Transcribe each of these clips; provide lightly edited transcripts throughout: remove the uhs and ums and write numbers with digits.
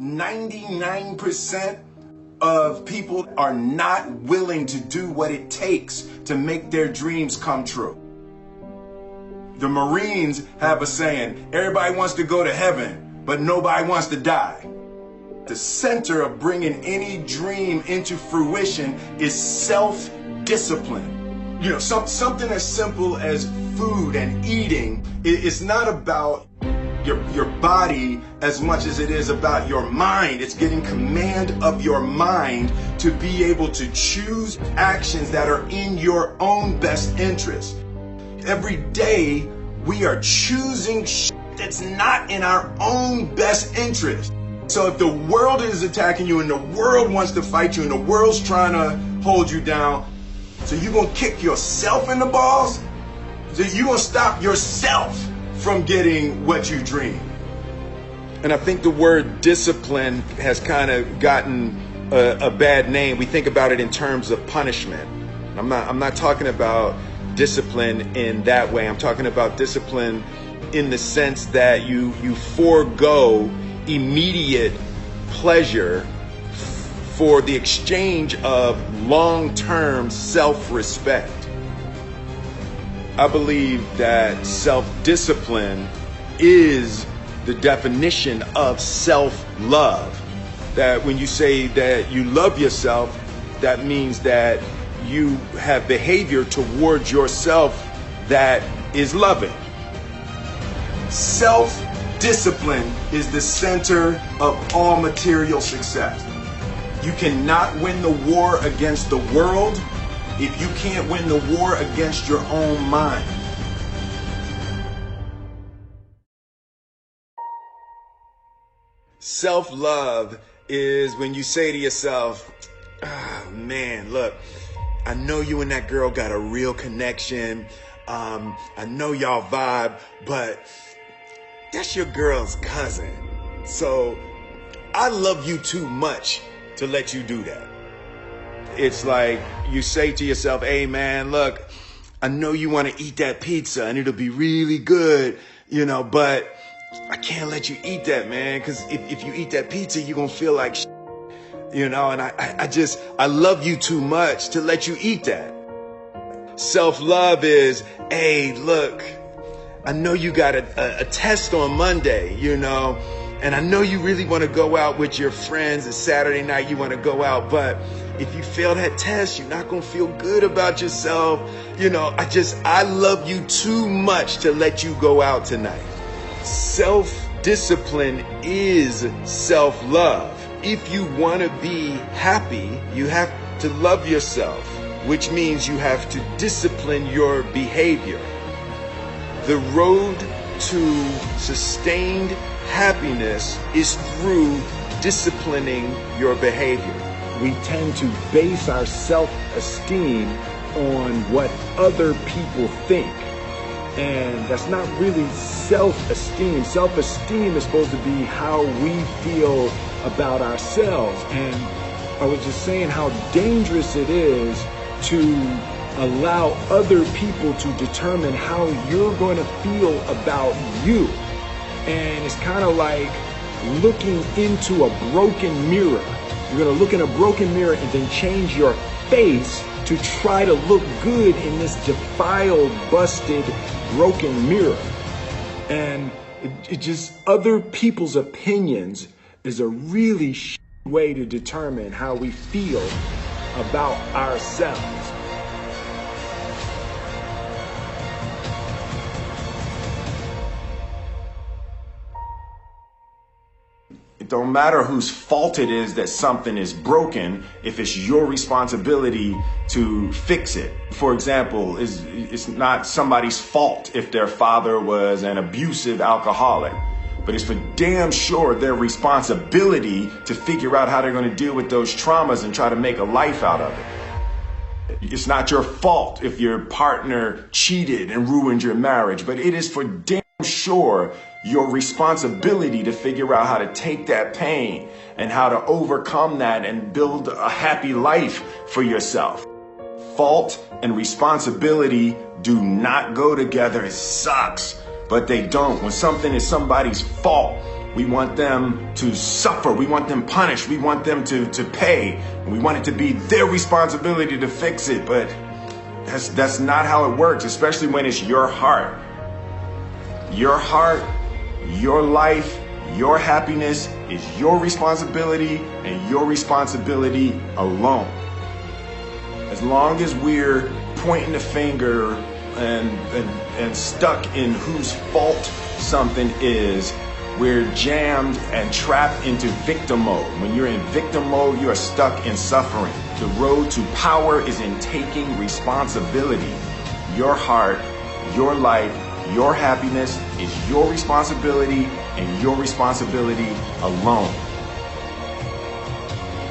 99% of people are not willing to do what it takes to make their dreams come true. The Marines have a saying, everybody wants to go to heaven, but nobody wants to die. The center of bringing any dream into fruition is self-discipline. You know, something as simple as food and eating. It's not about your body as much as it is about your mind. It's getting command of your mind to be able to choose actions that are in your own best interest. Every day we are choosing shit that's not in our own best interest. So if the world is attacking you and the world wants to fight you and the world's trying to hold you down, so you're gonna kick yourself in the balls? So you're gonna stop yourself from getting what you dream. And I think the word discipline has kind of gotten a bad name. We think about it in terms of punishment. I'm not talking about discipline in that way. I'm talking about discipline in the sense that you forego immediate pleasure for the exchange of long-term self-respect. I believe that self-discipline is the definition of self-love. That when you say that you love yourself, that means that you have behavior towards yourself that is loving. Self-discipline is the center of all material success. You cannot win the war against the world if you can't win the war against your own mind. Self-love is when you say to yourself, oh, man, look, I know you and that girl got a real connection. I know y'all vibe, but that's your girl's cousin. So I love you too much to let you do that. It's like you say to yourself, hey man, look, I know you want to eat that pizza and it'll be really good, you know, but I can't let you eat that, man, because if you eat that pizza, you're going to feel like shit, you know, and I love you too much to let you eat that. Self-love is, hey, look, I know you got a test on Monday, you know, and I know you really want to go out with your friends. It's Saturday night, you want to go out, but if you fail that test, you're not going to feel good about yourself. You know, I love you too much to let you go out tonight. Self-discipline is self-love. If you want to be happy, you have to love yourself, which means you have to discipline your behavior. The road to sustained happiness is through disciplining your behavior. We tend to base our self-esteem on what other people think. And that's not really self-esteem. Self-esteem is supposed to be how we feel about ourselves. And I was just saying how dangerous it is to allow other people to determine how you're going to feel about you. And it's kind of like looking into a broken mirror. You're going to look in a broken mirror and then change your face to try to look good in this defiled, busted, broken mirror. And it just, other people's opinions is a really way to determine how we feel about ourselves. It don't matter whose fault it is that something is broken if it's your responsibility to fix it. For example, it's not somebody's fault if their father was an abusive alcoholic, but it's for damn sure their responsibility to figure out how they're going to deal with those traumas and try to make a life out of it. It's not your fault if your partner cheated and ruined your marriage, but it is for damn sure your responsibility to figure out how to take that pain and how to overcome that and build a happy life for yourself. Fault and responsibility do not go together. It sucks, but they don't. When something is somebody's fault, We want them to suffer. We want them punished. We want them to pay. And we want it to be their responsibility to fix it. But that's not how it works, especially when it's your heart. Your heart, your life, your happiness is your responsibility and your responsibility alone. As long as we're pointing the finger and stuck in whose fault something is, we're jammed and trapped into victim mode. When you're in victim mode, you are stuck in suffering. The road to power is in taking responsibility. Your heart, your life, your happiness is your responsibility and your responsibility alone.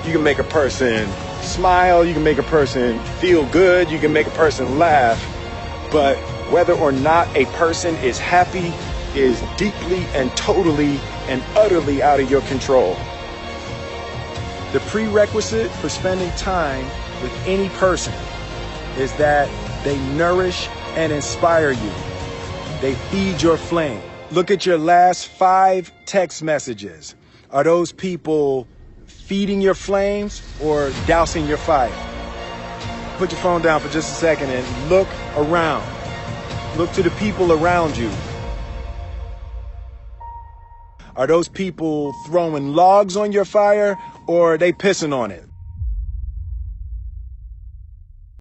You can make a person smile, you can make a person feel good, you can make a person laugh, but whether or not a person is happy is deeply and totally and utterly out of your control. The prerequisite for spending time with any person is that they nourish and inspire you. They feed your flame. Look at your last 5 text messages. Are those people feeding your flames or dousing your fire? Put your phone down for just a second and look around. Look to the people around you. Are those people throwing logs on your fire or are they pissing on it?